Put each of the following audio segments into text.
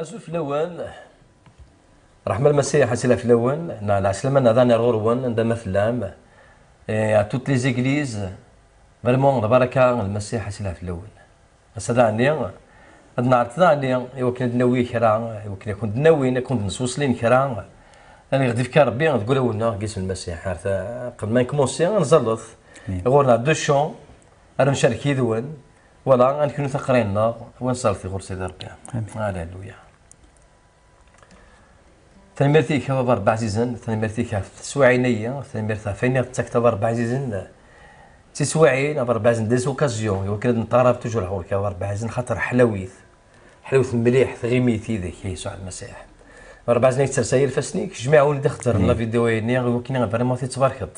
أشوف لون رحمة المسيح أسئلة في لون العسلامة نظاني غورون عندما فلام توت لي زيكليز فريمون البركة المسيح أسئلة في لون أسدا عني هاد النهار تدعني يمكن ناوي كرا يمكن كنت ناوي كنت نسوسلين كرا أنا غادي فكر ربي تقول لنا قيس المسيح قبل ما نكموسي نزلط غورنا دو شون أنا نشارك يدون ولا غنكونو تقرينا ونصلي غور سيدي ربي هاليلويا تنمرتيك بابا ربع عزيزن تنمرتيك سواعينية تنمرتها فين تكتب ربع عزيزن تسواعين ربع عزيزن ديز اوكازيون يمكن نطارب توجور هورك ربع عزيزن خاطر حلاويت مليح غيميتي ذاك يسوع المسيح ربع عزيزن يترسايل فاسنيك جمعوا ندي اختار لا فيديوهين يمكن فريمون تتباركت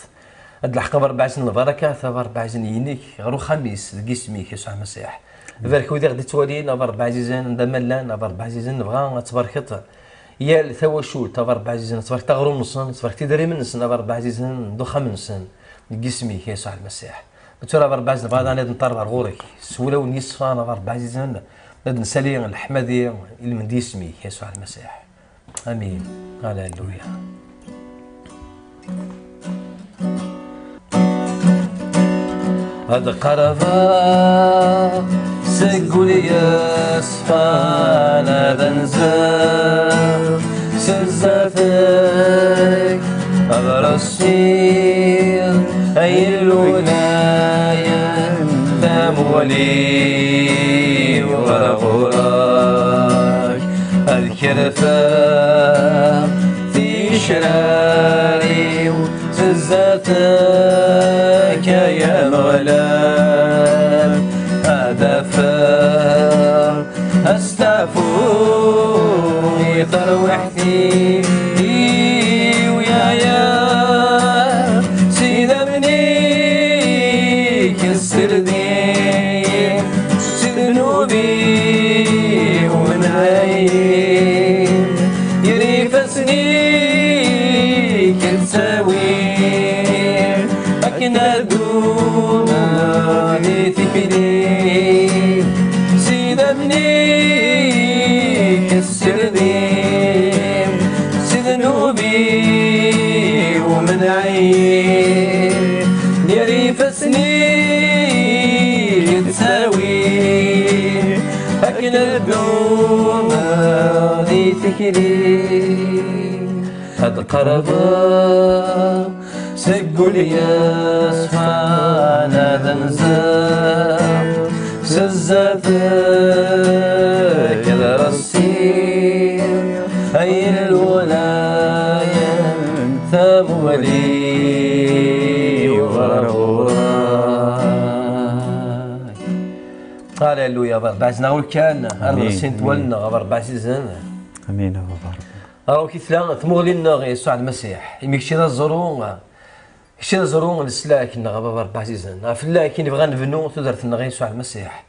هاد الحق ربع عزيزن البركة ثاب ربع عزيزن ينيك غير خميس دقيسميك يسوع المسيح بارك ودي غادي توالين ربع عزيزن عندما لان ربع عزيزن نبغى تباركت يا ثوا شو تبارك عزيزنا تبارك تغرو نصن تبارك تدري من نسن تبارك عزيزنا دوخه من نسن جسمي يسوع المسيح ترى تبارك عزيزنا بغا انا نطرب غورك سولا ونيصفا تبارك عزيزنا ناد نسالي الحمدي اللي من جسمي يسوع المسيح امين هاليلويا هذا قربا سقولي يا صفان هذا نزار سزافك أبرصير أي الولاية ثامولي ورغوراك الكرفة في شراري سزاتك يا مغلاك أدفر أستعفو يطروحتي ويا سيدة مني كسر دي ذنوبي ونعيم يريفسني كتساوي أكنا دوما لتفيدي سيدة مني كسر ديم ذنوبي ومنعيم يريفسني تساوي أكنا دوما لتفيدي هاد القربة سقولي يا صفان هذا نزار سزافك يا رصير أي الولاية ثامولي ورغوراك هاليلويا بربع سنين كان أنا سنت ولنا بربع سنين امين ابو بارك راهو كيتلا ثمولينا يسوع المسيح يمشي الزرون كشي الزرون السلاك نغا بربع سنين فلا كي نبغى نبنو تدرت نغا يسوع المسيح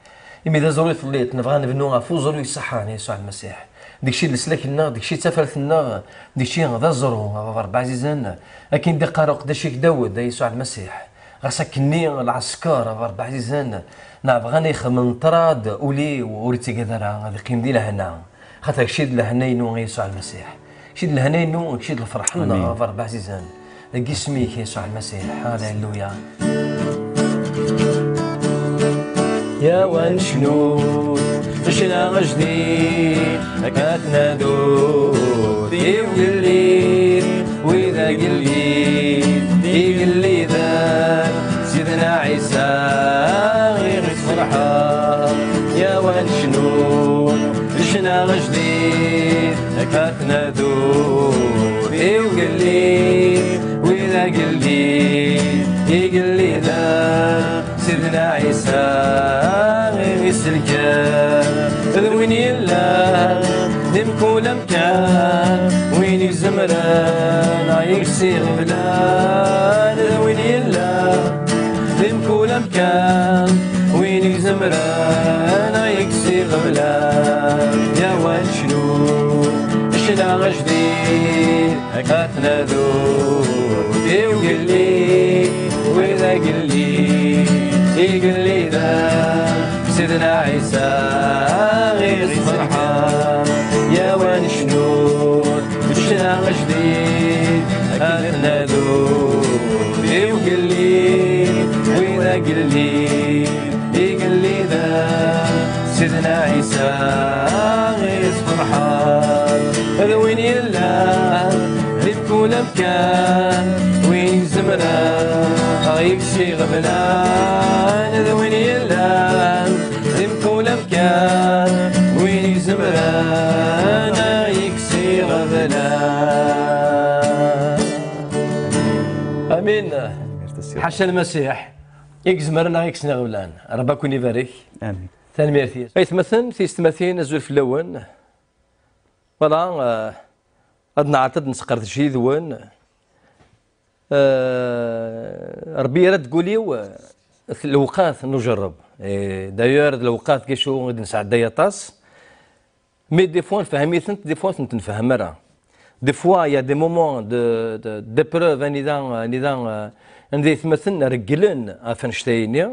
إمي إذا زروي طليت نبغى نبنو فوق زروي يصحاني يسوع المسيح داكشي اللي سلاكنا داكشي تفلتنا داكشي ذا الزرو بربع عزيزنا لكن دي قارو قداشي داود يسوع المسيح غسكني العسكر بربع عزيزنا نبغى نخمم طراد ولي وريتي قدرا غادي قيم دي لهنا خاطر داكشي لهنا ينو يسوع المسيح شي لهنا ينو شي الفرح لنا بربع عزيزنا قسميك يسوع المسيح هاليلويا يا وان شنو شنا جديد كتنادو يقول لي واذا يقول لي ذا سيدنا عيسى غير فرحة يا وان شنو شنا جديد كتنادو يقول لي واذا يقول لي ذا سيدنا عيسى غير يسلكا ذوين يلا من كل مكان وين يزمران يكسي غفلان وين يلا من كل مكان وين يزمران يكسي غفلان يا وان شنو شنا غجديد أتنادو وقل لي وإذا قل لي يقل لي ذا سيدنا عيسى غير فرحان يا وان شنو شنا غجديد أتنادو وقل لي وإذا قل لي يقل لي ذا سيدنا عيسى غير فرحان وين يلا بكل مكان وين زمران يكسي غفلان وين يلا بكل مكان وين زمران يكسي غفلان. امين. حاشا المسيح يكزمرنا يكسي غفلان. ربكم يبارك. امين. ثاني ميرثي يتمثل تيستمثين نزول في اللون فوالا غاد نعرض نسقرت شي ذوان ربي راه تقوليو الوقات نجرب دايور الوقات كيشو غادي نسعد دياطاس مي دي فوا نفهميثنت دي فوا نتنفهم راه دي فوا يا دي مومون دو بروف نظام عندي يتمثل رجلن افنشتايني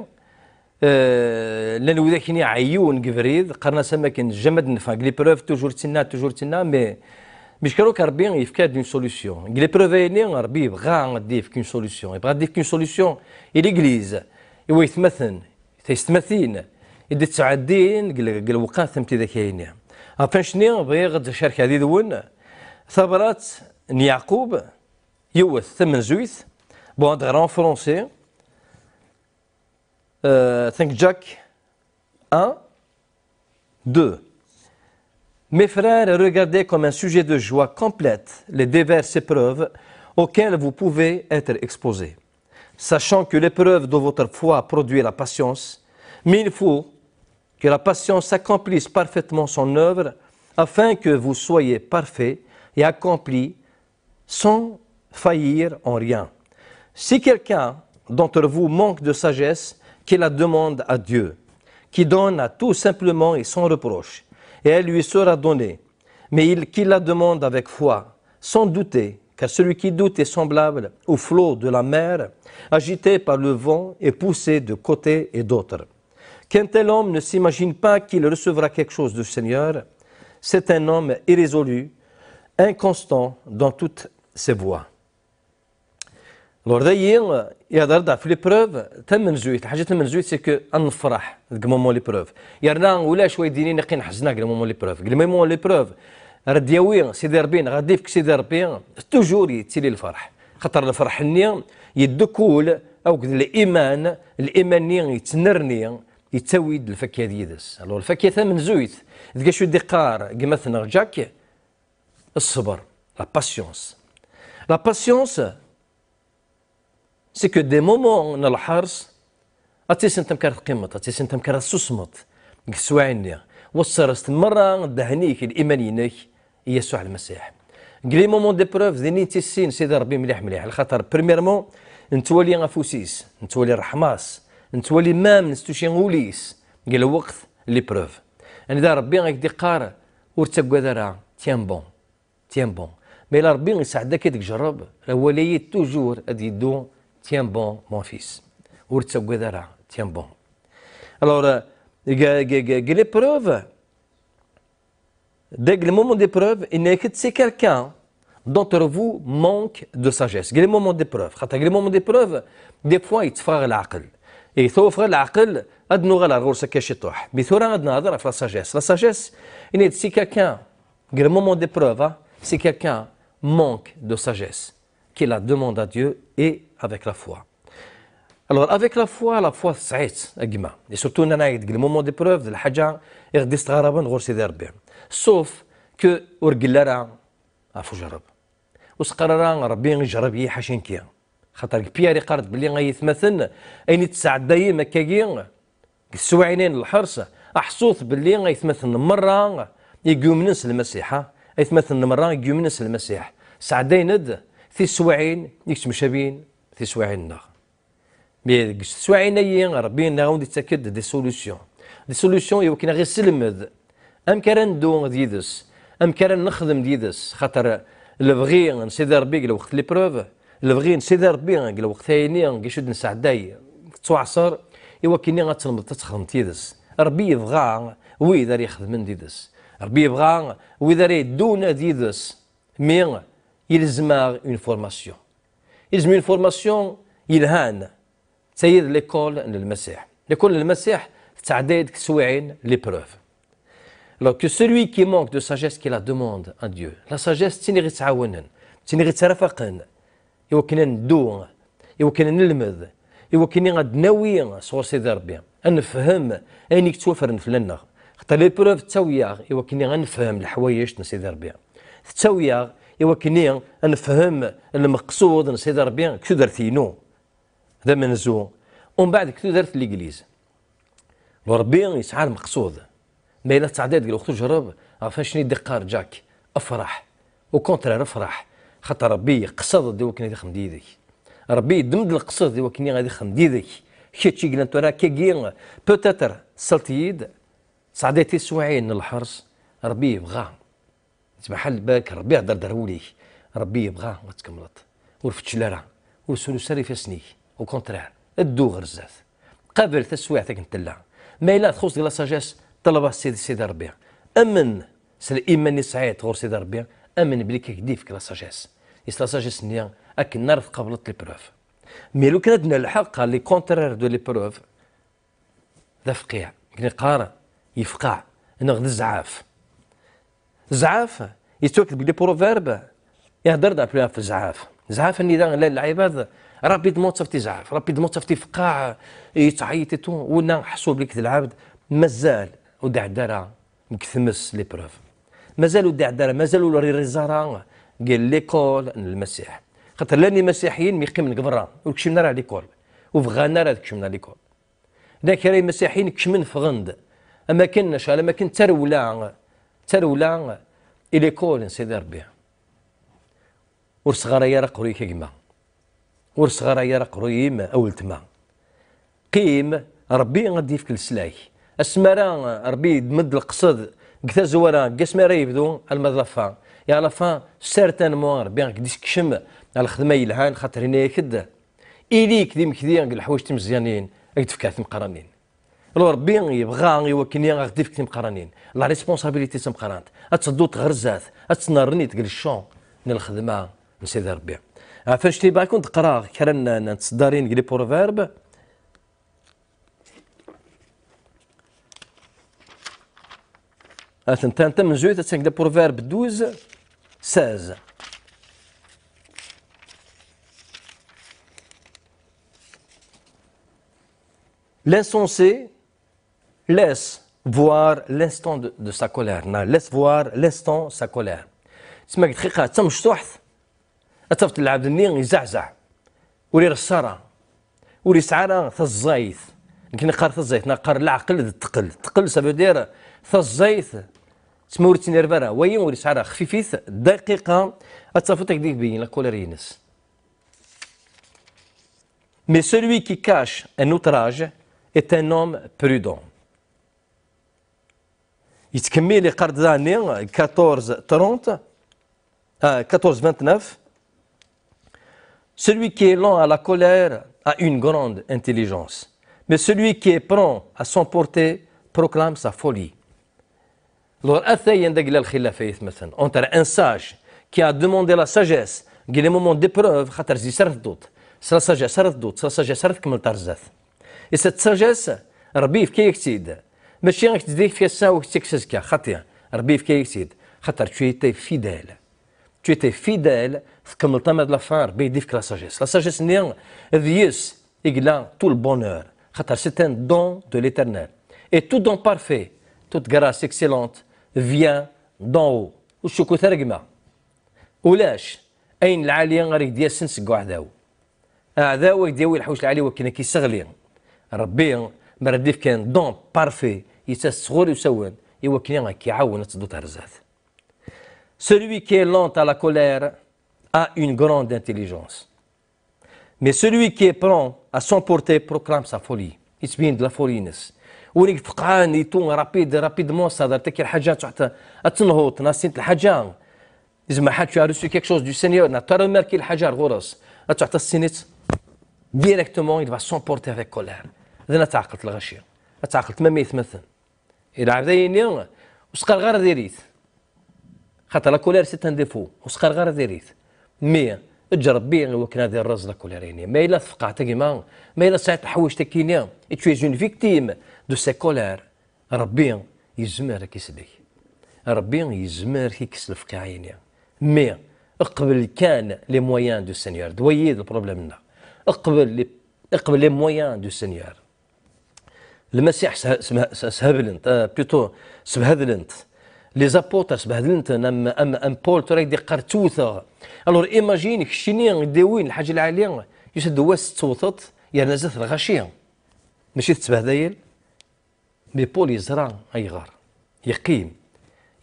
لان وذاكني عيون قفريد قرنا سماكن جمد نفاق لي بروف توجور تسنا مي مش كروك ربي يفكاد اون سوليسيون لي بروف يني ربي بغا غادي يفك اون سوليسيون يبغى يديك اون سوليسيون ليغليز هو يتمثل يدي تسعدين قال الوقات ثمتي ذاك يني افان شنو بغي غاد الشركه هذه ذون ثبرات يعقوب يوث ثمن زويث بون غران فرونسي think Jacques 1, 2. Mes frères, regardez comme un sujet de joie complète les diverses épreuves auxquelles vous pouvez être exposés, sachant que l'épreuve de votre foi produit la patience, mais il faut que la patience accomplisse parfaitement son œuvre afin que vous soyez parfaits et accomplis sans faillir en rien. Si quelqu'un d'entre vous manque de sagesse, qu'il la demande à Dieu, qui donne à tout simplement et sans reproche, et elle lui sera donnée. Mais qu'il la demande avec foi, sans douter, car celui qui doute est semblable au flot de la mer, agité par le vent et poussé de côté et d'autre. Qu'un tel homme ne s'imagine pas qu'il recevra quelque chose du Seigneur, c'est un homme irrésolu, inconstant dans toutes ses voies. Alors d'ailleurs, يهضر في لي بروف تم زويت الحاجه تم زويت سي كو نفرح ديك مومون لي بروف يرنا ولا شويه ديني نقي نحزنا ديك مومون لي بروف قال مومون لي بروف راه دياوي سيدي ربي غادي فيك سيدي ربي توجور يتسيلي الفرح خاطر الفرح ني يدكول او الايمان ني يتنرني يتسويد الفكيه ديدس الو الفكيه ثمن زويت ديك شو ديقار كما ثنا جاك الصبر لا باسيونس c'est que des moments dans le حرص أتيس أنت مكرر قيمة أتيس أنت مكرر سوسمت سواعني وصرست مرة دهنيك الإيمانينك يسوع المسيح قلي مومون دي بروف ذيني تيسين سيدي ربي مليح الخاطر بريميرمون نتولي غفوسيس نتولي رحماس نتولي مام نستوشي غوليس قال وقت لي بروف يعني دا ربي غيك قار ورتقوا دارا تيان بون مي لا ربي يساعدك ديك جرب هو لي توجور ادي دو tiens bon mon fils. Tiens bon. Alors, l'épreuve, dès le moment d'épreuve, il n'est que si quelqu'un d'entre vous manque de sagesse. Le moment d'épreuve. Le moment d'épreuve, des fois, il te fera l'aql. Et il te fera l'aql, il nous la roule كشطوح. Mais il la sagesse. La sagesse, il est si quelqu'un, le moment d'épreuve, si quelqu'un manque de sagesse, qu'il la demande à Dieu et avec la foi. Alors avec la foi سعيت أجمع. Et surtout أنا نايد le moment d'épreuve الحاجة يغدي استغربا غور سيدي ربي. Sauf que ورجلارا عفو جرب. وسقرارا ربي يجرب يحشين كيا. خاطر بياري قارد بلي غيتمثل أين تسعد دايما مكاكين السواعينين الحرص أحصوث بلي غيتمثل مرة يقومنس المسيح مثلا مرة يقومنس المسيح سعدين في سواعين يكتم شابين في سواعين ناغ مي سواعين اي ربي نغاود يتاكد دي سوليسيون يمكن غير سلمد ام كان ندو ديدس ام كان نخدم ديدس خاطر البغي نسيدي ربي الوقت لي بروف البغي نسيدي ربي الوقت ثاني كيشد نسعداي توعصر ايوا كيني غتنمض تخدم ديدس ربي يبغى ويدار يخدم ديدس ربي يبغى ويدار يدون ديدس مي يلزم اون فورماسيون يلزم اون فورماسيون يلهان سيد ليكول للمسيح ليكول للمسيح تعداد كسواعين لي بروف alors que celui qui manque de sagesse qui la demande à Dieu la sagesse تيني غير تعاونن تيني غير ترافقن يمكن ندو يمكن نلمذ يمكن غاد ناوي صور سيدي ربي نفهم اني توفر فلنا خاطر لي بروف تاويا يمكن غنفهم الحوايج نسيدي ربي تاويا يمكن نفهم المقصود نسيدي ربي كثو درتينو هذا منزو ومن بعد كثو درت ليغليز ربي يسعى المقصود ما الا تعداد قال اختو جرب عرفاش شنو دقار جاك افرح وكونترير افرح خاطر ربي قصد دي وكنا يخدم ديدك ربي يدمد القصد دي وكنا غادي يخدم ديدك كيتشي قال انت راه كي بوتيتر سلطيد صعدتي سواعين الحرس ربي يبغى تبحال بالك ربي هضر دروليك ربي يبغى وتكملت ورفتش لا وسولو ساري في سنيك وكونترير الدو غرزات قابل تسويع تاك انت لا ما الا تخص ديال لا ساجيس طلب سيدي ربي امن الايمان سعيد غور سيدي ربي امن بلي كيدي فيك لا ساجيس لا ساجيس نيا اك النار قبلت لي بروف مي لو كان عندنا الحق لي كونترير دو لي بروف ذا فقيع كني قارا يفقع نغد الزعاف الزعاف يتوكل بلي بروفيرب يهدر دا في الزعاف زعاف النداء العباد ربي تموت صفتي زعاف ربي تموت صفتي فقاع يتعيط تو ونا حسوا بليك العبد مازال ودعدرا مكثمس لي بروف مازالوا الدعدرا مازالوا الريزارا قال ليكول المسيح خاطر لاني مسيحيين ميقيم القبران وكشمنا راه ليكول وفغانا راه كشمنا ليكول ذاك راهي مسيحيين كشمن فغند اما كناش على ما كنت ترولا ليكول سيدي ربي ورصغار يا قروي كيما ورصغار يا قروي ما اولتما قيم ربي غادي يفك السلاي اسمرا ربي يمد القصد كذا زوارا كاسمرا يبدو المظلفه يا لافان سيرتان مو ربي غادي يكشم على الخدمه يلهان خاطر هنا كدا اليك ديم كذا الحوايج مزيانين غادي تفكها في مقرنين لو ربي يبغى يوكلني غادي يفك في مقرنين لا ريسبونسابيلتي تمقرانت اتصدو تغرزات اتنرني تقول الشون من الخدمه سيدي ربي فاش تيبغى كنت تقرا كان نتصدرين لي بروفيرب انت من زويت تسنك لي بروفيرب 12 16 L'insensé laisse voir l'instant de sa colère. Laisse voir l'instant sa colère. تسمى دقيقة تمشطوحت أتفت العبد النين يزعزع ولي رصارة ولي سعارة ثزايث يمكن نقار ثزايث نقار العقل تقل سافو دير ثزايث تسمى وريتي نيرفارا وين ولي سعارة خفيفيث دقيقة أتفتك ديك بين لا كوليرينس. Mais celui qui cache un outrage est un homme prudent. يتكمل قرد ذاني 14:30 14:29. Celui qui est lent à la colère a une grande intelligence, mais celui qui est prompt à s'emporter proclame sa folie. Alors, entre un sage qui a demandé la sagesse, qui est le moment d'épreuve, c'est la sagesse, et cette sagesse, Rabbi qui existe, mais si on dit que ça ou que c'est ça, Rabbi qui existe, tu étais fidèle. Tu étais fidèle comme le temps de la fin, Rabbi dit que la sagesse. La sagesse n'est pas tout le bonheur. C'est un don de l'éternel. Et tout don parfait, toute grâce excellente vient d'en haut. وشكو ثرقمة ولاش أين العالية غير ديال سنسق عداو عداو يديوي الحوش العالي وكنا كيسغلي ربي مرديف كان دون بارفي يتسغور يسوون يوكلين كيعاون تدو تهرزات. Celui qui est lent à la colère a une grande intelligence. Mais celui qui est prompt à s'emporter proclame sa folie. يتبين de la folie. وليك فقعان يتون رابيدمون صدر تكي الحاجات حتى تنهوط ناسين الحاجة. إذا ما حد tu as reçu quelque chose du Seigneur, n'a pas remarqué الحاجة غورس. تعطى السينيت directement il va s'emporter avec colère. إذا تعقلت الغشية. تعقلت ما يتمثل. إلى عبدين وسقر غير ديريت. خاطر لا كولير سي ان ديفو وسقر غير ديريت. مي تجرب بيه وكنا دير الرز لا كوليريني. ما إلا تفقعت كيما ما إلا ساعات حوايج تكينيا. Et tu es une victime de ces colères. ربي يزمر كيسلك. ربي يزمر كيكسلف كعينيا. مي اقبل كان لي مويان دو سينيور. دويد البروبليم. اقبل لي مويان دو سينيور. المسيح سهبلنت بلوتو سبهدلنت لي زابوتر سبهدلنت ام بول توريك دي قرتوثا الور ايماجيني كشيني داوين الحاجه العاليه يسد واس توثط يا نزلت الغشيه ماشي تتبهدايل مي بول يزرع ايغار يقيم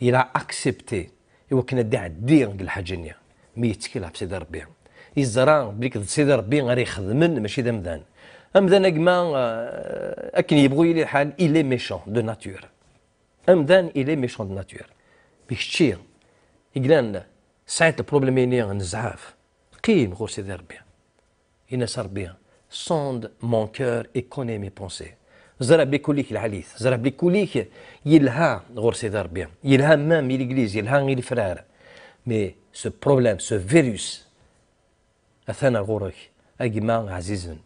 الى اكسبتي ايوا كنا داع دير الحاجه نيا مي يتكلها بسيدي ربي يزرع بليك سيدي ربي غير يخدمن ماشي دمدان أمدان أجمع أكن يبغي لي الحال إلي ميشون دو ناتور أمدان إلي ميشون دو ناتور بيكشتير يقلان ساعات البروبليميني نزعاف قيم غور سيدي ربي إنا صار بيان سوند مون كور إي كوني مي بونسي زرع بيكوليك العليث زرع بيكوليك يلها غور سيدي ربي يلها مام الإنجليز يلها غير الفرار مي سو بروبليم سو فيروس أثانا غورك أجمع عزيزا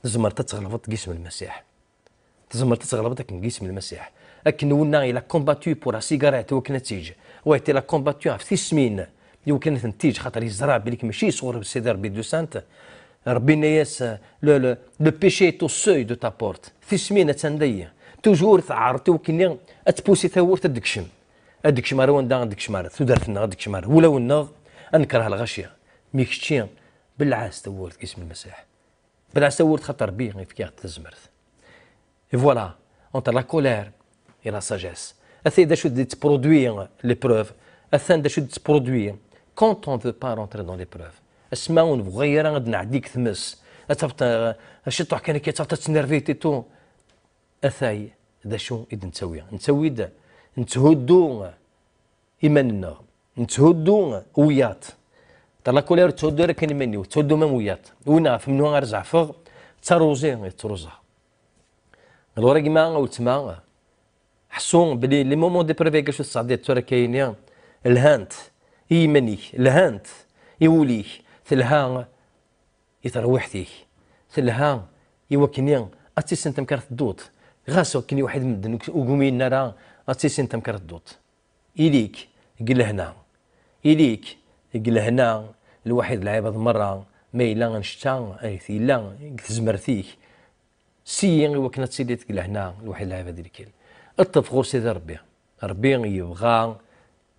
تزمر تتغلبط جسم المسيح تزمر تتغلبط جسم المسيح لكن ونا الى كومباتيو بور سيجاريت وكنا تيج ويتي لا كومباتيو في 6 سمين اللي كانت نتيج خاطر يزرع بليك ماشي صور بالسيدي ربي دو سانت ربي نياس لو بيشي تو سوي دو تا بورت 6 سمين تندي توجور تعرتو كني اتبوسي ثور تدكشم ادكشم روان دا دكشمار تدرتنا دكشمار ولا ونغ انكره الغشيه ميكشتي بالعاس تورت جسم المسيح بلا سورت خاطر بيه في تزمرت. Et voilà, entre la colère et la sagesse. Essaye de produire l'épreuve. Essaye de produire quand on ne veut pas rentrer dans l'épreuve. اسمعون بغير غادي نعديك ثمس. اتفت الشطح كان كيتفت تنرفيتي تو. اثاي دا شو إذا نسوي دا نتهدو إيماننا نتهدو ويات تلا كولير تهدو راه كاين مني وتهدو ممويات ونا فمنو غنرجع فوق تروزي تروزا الورا كيما ولتما حسون بلي لي مومون دي بريفي كاش تصعدي ترى كاينين الهانت ايمانيك الهانت يوليك ثلها يتروحتيك ثلها يوكنين اتيس انت مكرت دوت غاسو كني واحد مدن وقومين نرا اتيس انت مكرت دوت اليك قل هنا اليك قل هنا الواحد العباد مره ما الا غنشتا ايثي لا تزمرتيك سي وكنا تسيدي تقول هنا الواحد العباد اللي كاين اطف غور سيدي ربي يبغى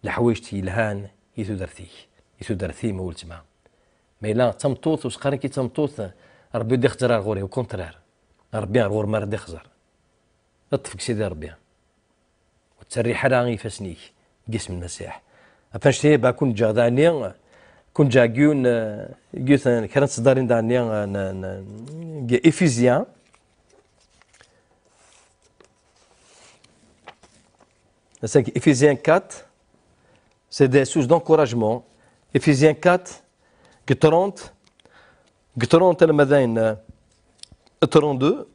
الحوايج تيلهان يتودرثي ما ولت معاه ما الا تمطوط وسقارن كي تمطوط ربي يدي خزر غوري وكونترير ربي غور ما رد يخزر اطفك سيدي ربي وتسري حراغي فاسنيك جسم المسيح فاش تي با كنت جا داني كنت جا جون جوثن كانت صدارين داني افيزيان c'est Ephésiens 4, c'est des sources d'encouragement. Ephésiens 4, 30, 32.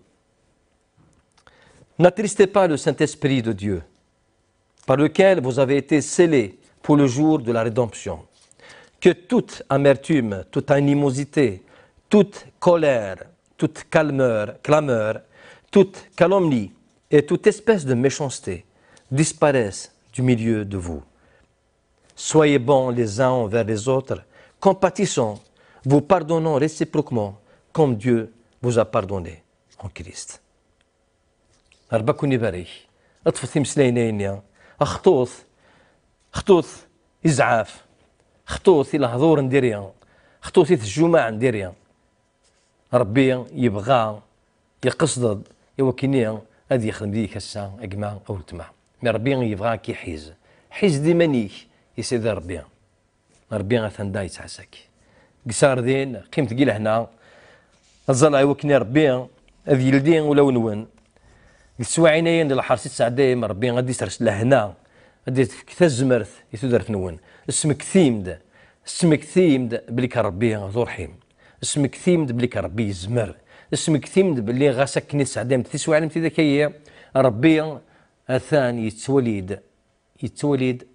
N'attristez pas le Saint-Esprit de Dieu, par lequel vous avez été scellés pour le jour de la rédemption. Que toute amertume, toute animosité, toute colère, toute clameur, toute calomnie et toute espèce de méchanceté disparaissent du milieu de vous. Soyez bons les uns envers les autres, compatissants, vous pardonnant réciproquement, comme Dieu vous a pardonné en Christ. ربكوني باريك اطفث مسلينينيا خطوث ازعاف خطوث الى هضور نديريا خطوث الجمعة نديريا ربي يبغى يقصد يوكينيا هذه يخدم ديك الساعة اجمع او تمع مي ربي يبغاك يحيز، حيز ديما نيك يا سيدي ربي. ربي غاثان دا يتعساك قصار دين قيمت كي لهنا الزرع وكني ربي هذ يلدين ولا ونون السواعينيين ديال الحرسي تسعدايم ربي غادي يسرس لهنا غادي كتا الزمرت يتودرت نون اسمك ثيمد، اسمك ثيمد بليك ربي ذو رحيم، اسمك ثيمد بليك ربي يزمر، اسمك ثيمد بلي غاسك كني تسعدايم تسواعين تي ذاك هي ربي اثان يتولد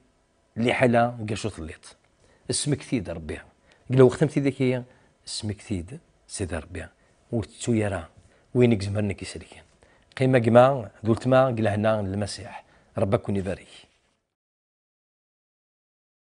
لحلا قاشو طليت اسمك ثيد ربي قال له وختمتي ذاك هي اسمك ثيد سيدي ربي وتتو يرى وينك زمرنك يسريين قيمة قما دولت ما قال هنا المسيح ربك كوني بارك.